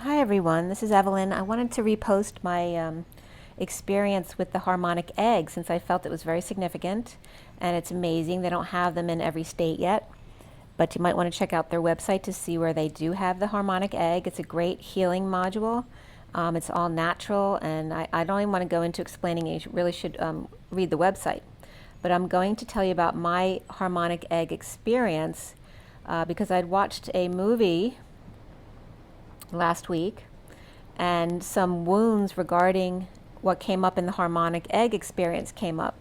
Hi everyone, this is Evelyn. I wanted to repost my experience with the harmonic egg since I felt it was very significant and it's amazing. They don't have them in every state yet, but you might want to check out their website to see where they do have the harmonic egg. It's a great healing module. It's all natural, and I don't even want to go into explaining it. You really should read the website. But I'm going to tell you about my harmonic egg experience because I'd watched a movie last week, and some wounds regarding what came up in the harmonic egg experience came up.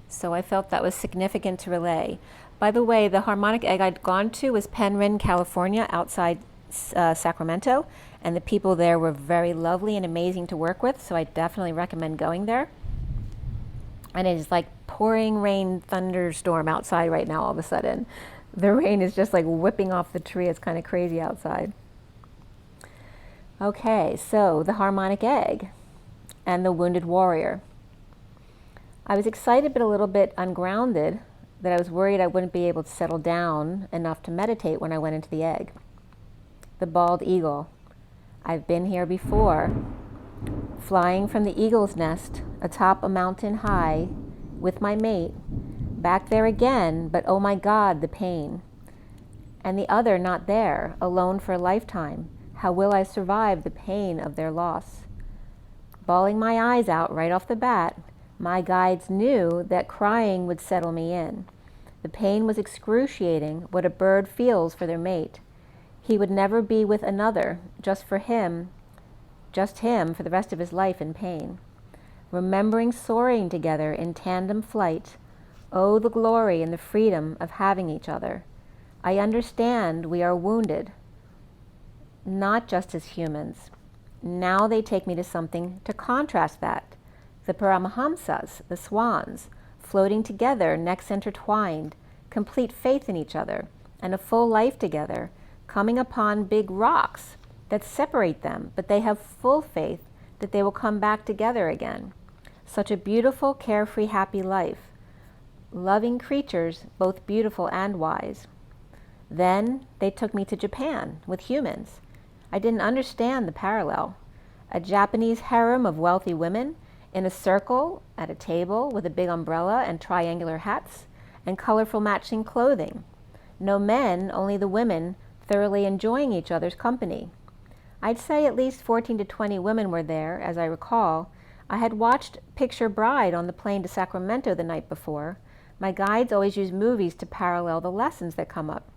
So I felt that was significant to relay. By the way, the harmonic egg I'd gone to was Penryn, California, outside Sacramento, and the people there were very lovely and amazing to work with, so I definitely recommend going there. And it is like pouring rain thunderstorm outside right now all of a sudden. The rain is just like whipping off the tree. It's kind of crazy outside. Okay, so the harmonic egg and the wounded warrior. I was excited but a little bit ungrounded that I was worried I wouldn't be able to settle down enough to meditate when I went into the egg. The bald eagle. I've been here before, flying from the eagle's nest atop a mountain high with my mate, back there again, but oh my God, the pain. And the other not there, alone for a lifetime. How will I survive the pain of their loss? Bawling my eyes out right off the bat, my guides knew that crying would settle me in. The pain was excruciating, what a bird feels for their mate. He would never be with another, just him for the rest of his life in pain. Remembering soaring together in tandem flight, oh, the glory and the freedom of having each other. I understand we are wounded, not just as humans. Now they take me to something to contrast that. The Paramahamsas, the swans, floating together, necks intertwined, complete faith in each other, and a full life together, coming upon big rocks that separate them, but they have full faith that they will come back together again. Such a beautiful, carefree, happy life. Loving creatures, both beautiful and wise. Then they took me to Japan with humans. I didn't understand the parallel. A Japanese harem of wealthy women in a circle at a table with a big umbrella and triangular hats and colorful matching clothing. No men, only the women, thoroughly enjoying each other's company. I'd say at least 14 to 20 women were there, as I recall. I had watched Picture Bride on the plane to Sacramento the night before. My guides always use movies to parallel the lessons that come up.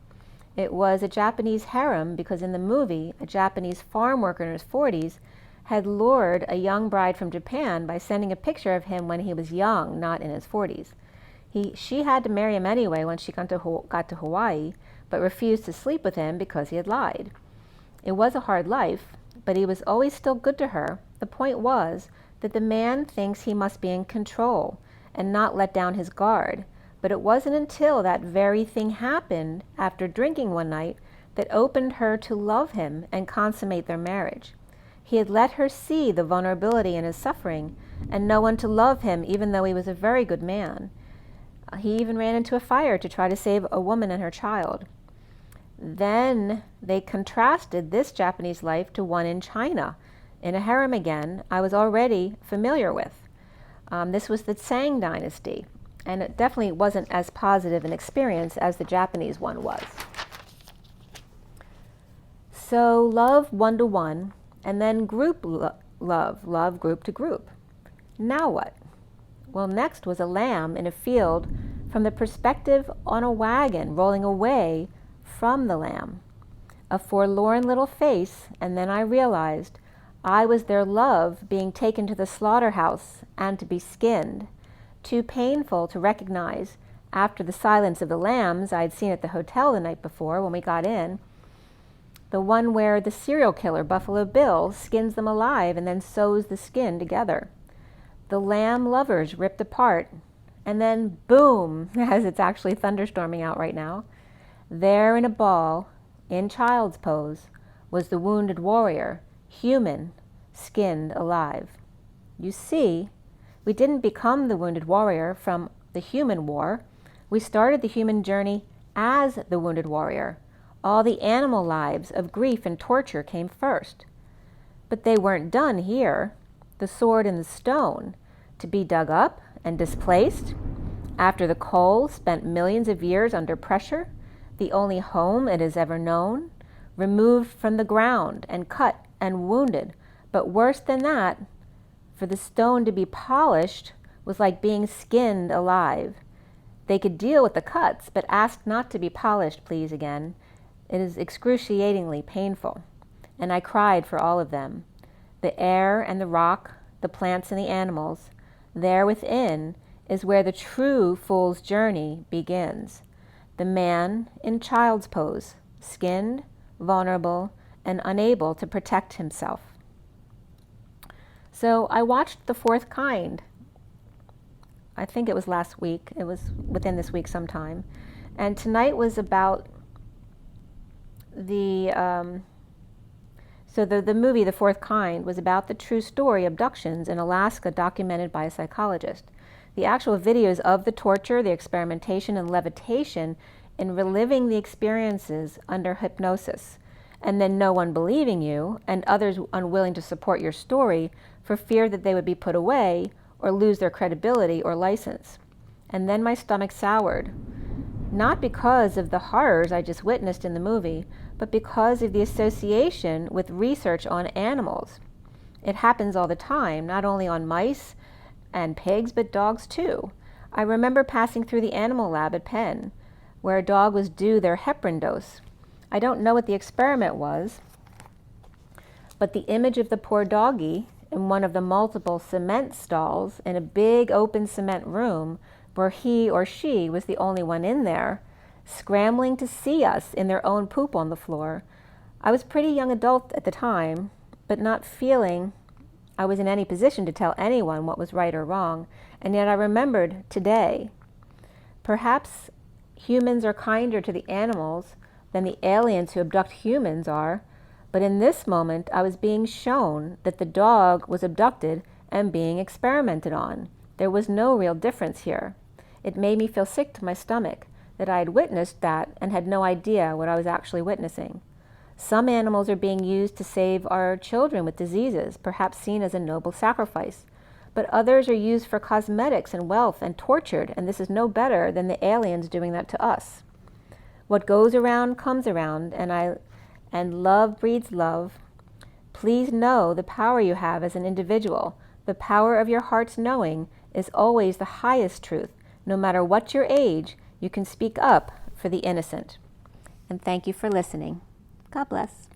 It was a Japanese harem because in the movie, a Japanese farm worker in his 40s had lured a young bride from Japan by sending a picture of him when he was young, not in his 40s. She had to marry him anyway when she got to Hawaii, but refused to sleep with him because he had lied. It was a hard life, but he was always still good to her. The point was that the man thinks he must be in control and not let down his guard. But it wasn't until that very thing happened after drinking one night that opened her to love him and consummate their marriage. He had let her see the vulnerability in his suffering and no one to love him even though he was a very good man. He even ran into a fire to try to save a woman and her child. Then they contrasted this Japanese life to one in China, in a harem again I was already familiar with. This was the Tsang dynasty. And it definitely wasn't as positive an experience as the Japanese one was. So love one-to-one, and then group love group to group. Now what? Well, next was a lamb in a field from the perspective on a wagon rolling away from the lamb. A forlorn little face, and then I realized I was their love being taken to the slaughterhouse and to be skinned. Too painful to recognize after the silence of the lambs I'd seen at the hotel the night before when we got in. The one where the serial killer, Buffalo Bill, skins them alive and then sews the skin together. The lamb lovers ripped apart, and then boom, as it's actually thunderstorming out right now, there in a ball, in child's pose, was the wounded warrior, human, skinned alive. You see, we didn't become the wounded warrior from the human war. We started the human journey as the wounded warrior. All the animal lives of grief and torture came first. But they weren't done here. The sword and the stone, to be dug up and displaced, after the coal spent millions of years under pressure, the only home it has ever known, removed from the ground and cut and wounded, but worse than that, for the stone to be polished was like being skinned alive. They could deal with the cuts, but asked not to be polished, please, again. It is excruciatingly painful. And I cried for all of them. The air and the rock, the plants and the animals, there within is where the true fool's journey begins. The man in child's pose, skinned, vulnerable, and unable to protect himself. So I watched The Fourth Kind. I think it was last week. It was within this week sometime. And tonight was about the movie The Fourth Kind was about the true story abductions in Alaska documented by a psychologist. The actual videos of the torture, the experimentation, and levitation in reliving the experiences under hypnosis, and then no one believing you, and others unwilling to support your story for fear that they would be put away or lose their credibility or license. And then my stomach soured, not because of the horrors I just witnessed in the movie, but because of the association with research on animals. It happens all the time, not only on mice and pigs, but dogs too. I remember passing through the animal lab at Penn, where a dog was due their heparin dose. I don't know what the experiment was, but the image of the poor doggie in one of the multiple cement stalls in a big open cement room where he or she was the only one in there, scrambling to see us in their own poop on the floor. I was a pretty young adult at the time, but not feeling I was in any position to tell anyone what was right or wrong, and yet I remembered today. Perhaps humans are kinder to the animals than the aliens who abduct humans are, but in this moment I was being shown that the dog was abducted and being experimented on. There was no real difference here. It made me feel sick to my stomach that I had witnessed that and had no idea what I was actually witnessing. Some animals are being used to save our children with diseases, perhaps seen as a noble sacrifice. But others are used for cosmetics and wealth and tortured, and this is no better than the aliens doing that to us. What goes around comes around, and love breeds love. Please know the power you have as an individual. The power of your heart's knowing is always the highest truth. No matter what your age, you can speak up for the innocent. And thank you for listening. God bless.